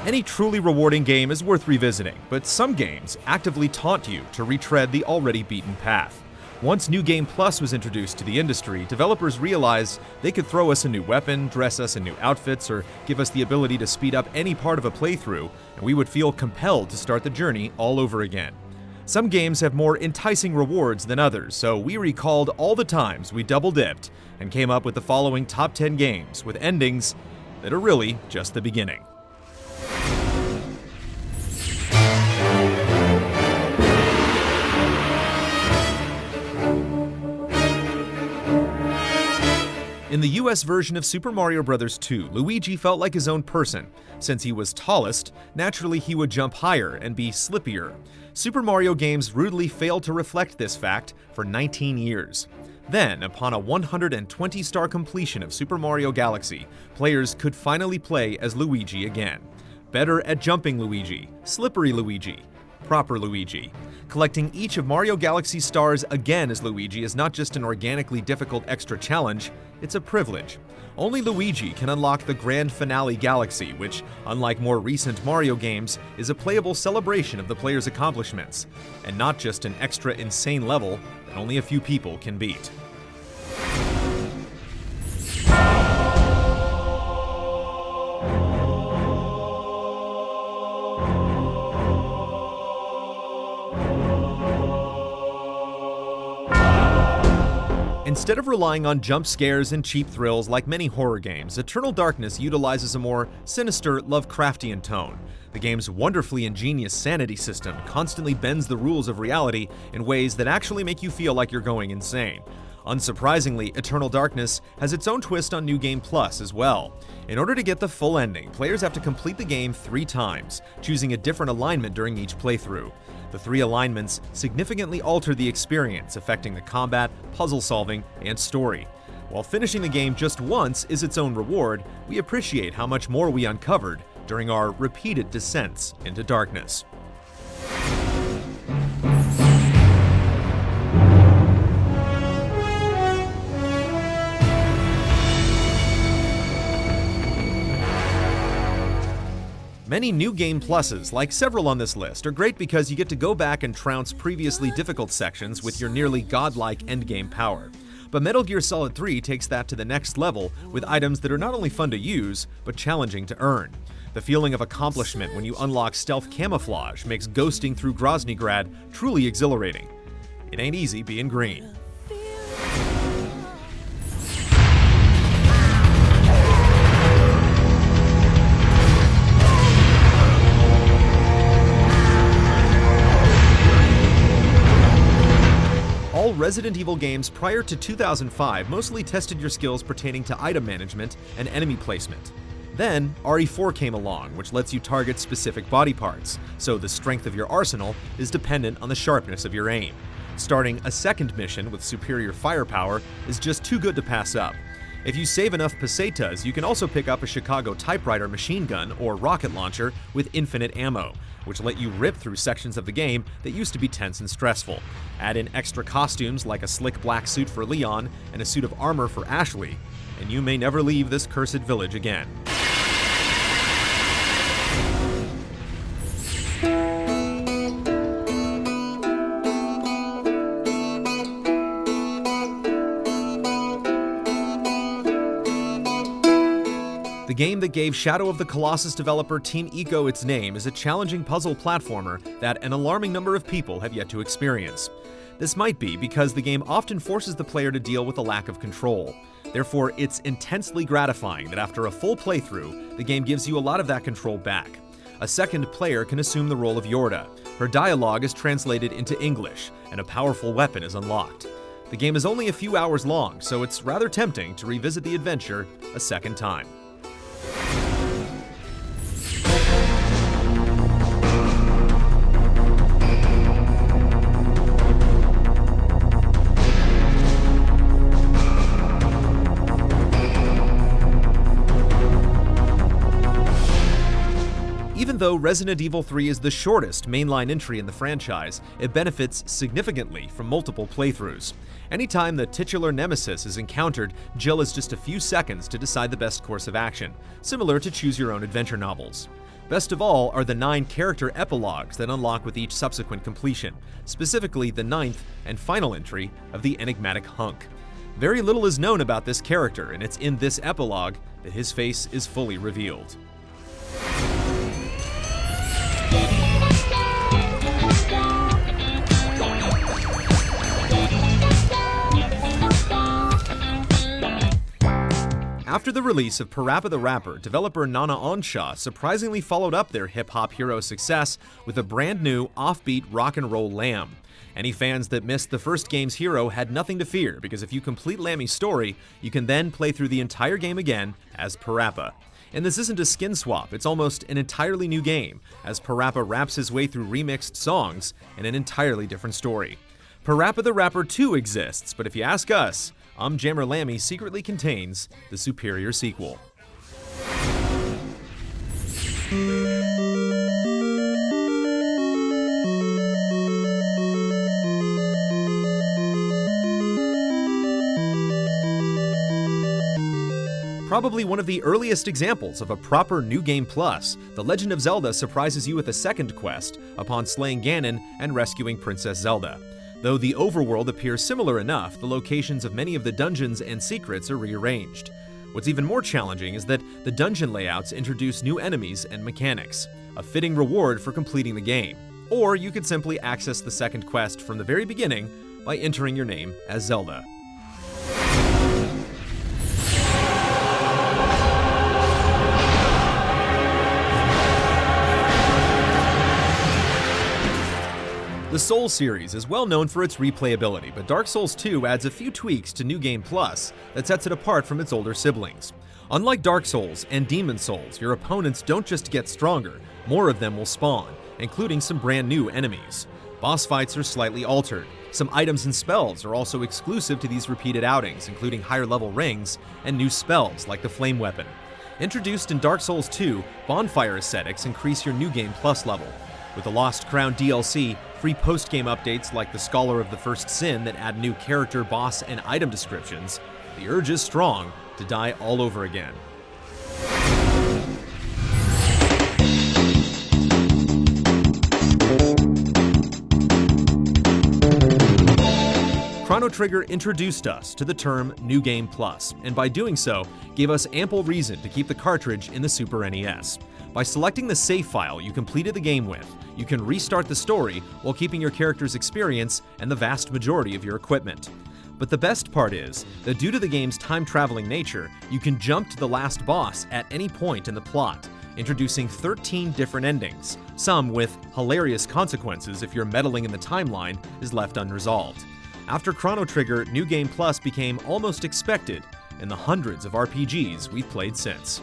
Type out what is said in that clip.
Any truly rewarding game is worth revisiting, but some games actively taunt you to retread the already beaten path. Once New Game Plus was introduced to the industry, developers realized they could throw us a new weapon, dress us in new outfits, or give us the ability to speed up any part of a playthrough, and we would feel compelled to start the journey all over again. Some games have more enticing rewards than others, so we recalled all the times we double-dipped and came up with the following top 10 games with endings that are really just the beginning. In the US version of Super Mario Bros. 2, Luigi felt like his own person. Since he was tallest, naturally he would jump higher and be slippier. Super Mario games rudely failed to reflect this fact for 19 years. Then, upon a 120-star completion of Super Mario Galaxy, players could finally play as Luigi again. Better at jumping Luigi, slippery Luigi, proper Luigi. Collecting each of Mario Galaxy's stars again as Luigi is not just an organically difficult extra challenge, it's a privilege. Only Luigi can unlock the grand finale Galaxy, which, unlike more recent Mario games, is a playable celebration of the player's accomplishments, and not just an extra insane level that only a few people can beat. Instead of relying on jump scares and cheap thrills like many horror games, Eternal Darkness utilizes a more sinister, Lovecraftian tone. The game's wonderfully ingenious sanity system constantly bends the rules of reality in ways that actually make you feel like you're going insane. Unsurprisingly, Eternal Darkness has its own twist on New Game Plus as well. In order to get the full ending, players have to complete the game 3 times, choosing a different alignment during each playthrough. The 3 alignments significantly alter the experience, affecting the combat, puzzle solving, and story. While finishing the game just once is its own reward, we appreciate how much more we uncovered during our repeated descents into darkness. Many New Game Pluses, like several on this list, are great because you get to go back and trounce previously difficult sections with your nearly godlike endgame power. But Metal Gear Solid 3 takes that to the next level with items that are not only fun to use, but challenging to earn. The feeling of accomplishment when you unlock stealth camouflage makes ghosting through Groznygrad truly exhilarating. It ain't easy being green. All Resident Evil games prior to 2005 mostly tested your skills pertaining to item management and enemy placement. Then, RE4 came along, which lets you target specific body parts, so the strength of your arsenal is dependent on the sharpness of your aim. Starting a second mission with superior firepower is just too good to pass up. If you save enough pesetas, you can also pick up a Chicago typewriter machine gun or rocket launcher with infinite ammo, which let you rip through sections of the game that used to be tense and stressful. Add in extra costumes like a slick black suit for Leon and a suit of armor for Ashley, and you may never leave this cursed village again. The game that gave Shadow of the Colossus developer Teamego its name is a challenging puzzle platformer that an alarming number of people have yet to experience. This might be because the game often forces the player to deal with a lack of control. Therefore, it's intensely gratifying that after a full playthrough, the game gives you a lot of that control back. A second player can assume the role of Yorda. Her dialogue is translated into English, and a powerful weapon is unlocked. The game is only a few hours long, so it's rather tempting to revisit the adventure a second time. Even though Resident Evil 3 is the shortest mainline entry in the franchise, it benefits significantly from multiple playthroughs. Anytime the titular nemesis is encountered, Jill has just a few seconds to decide the best course of action, similar to choose-your-own-adventure novels. Best of all are the 9 character epilogues that unlock with each subsequent completion, specifically the 9th and final entry of the enigmatic Hunk. Very little is known about this character, and it's in this epilogue that his face is fully revealed. After the release of Parappa The Rapper, developer Nana Onshaw surprisingly followed up their hip-hop hero success with a brand new, offbeat rock and roll Lamb. Any fans that missed the first game's hero had nothing to fear, because if you complete Lammy's story, you can then play through the entire game again as Parappa. And this isn't a skin swap, it's almost an entirely new game, as Parappa raps his way through remixed songs in an entirely different story. Parappa The Rapper 2 exists, but if you ask us, Jammer Lammy secretly contains the superior sequel. Probably one of the earliest examples of a proper New Game Plus, The Legend of Zelda surprises you with a second quest upon slaying Ganon and rescuing Princess Zelda. Though the overworld appears similar enough, the locations of many of the dungeons and secrets are rearranged. What's even more challenging is that the dungeon layouts introduce new enemies and mechanics, a fitting reward for completing the game. Or you could simply access the second quest from the very beginning by entering your name as Zelda. The Souls series is well known for its replayability, but Dark Souls 2 adds a few tweaks to New Game Plus that sets it apart from its older siblings. Unlike Dark Souls and Demon Souls, your opponents don't just get stronger, more of them will spawn, including some brand new enemies. Boss fights are slightly altered. Some items and spells are also exclusive to these repeated outings, including higher level rings and new spells like the Flame Weapon. Introduced in Dark Souls 2, bonfire aesthetics increase your New Game Plus level. With the Lost Crown DLC, free post-game updates like the Scholar of the First Sin that add new character, boss, and item descriptions, the urge is strong to die all over again. Chrono Trigger introduced us to the term New Game Plus, and by doing so, gave us ample reason to keep the cartridge in the Super NES. By selecting the save file you completed the game with, you can restart the story while keeping your character's experience and the vast majority of your equipment. But the best part is that due to the game's time-traveling nature, you can jump to the last boss at any point in the plot, introducing 13 different endings, some with hilarious consequences if your meddling in the timeline is left unresolved. After Chrono Trigger, New Game Plus became almost expected in the hundreds of RPGs we've played since.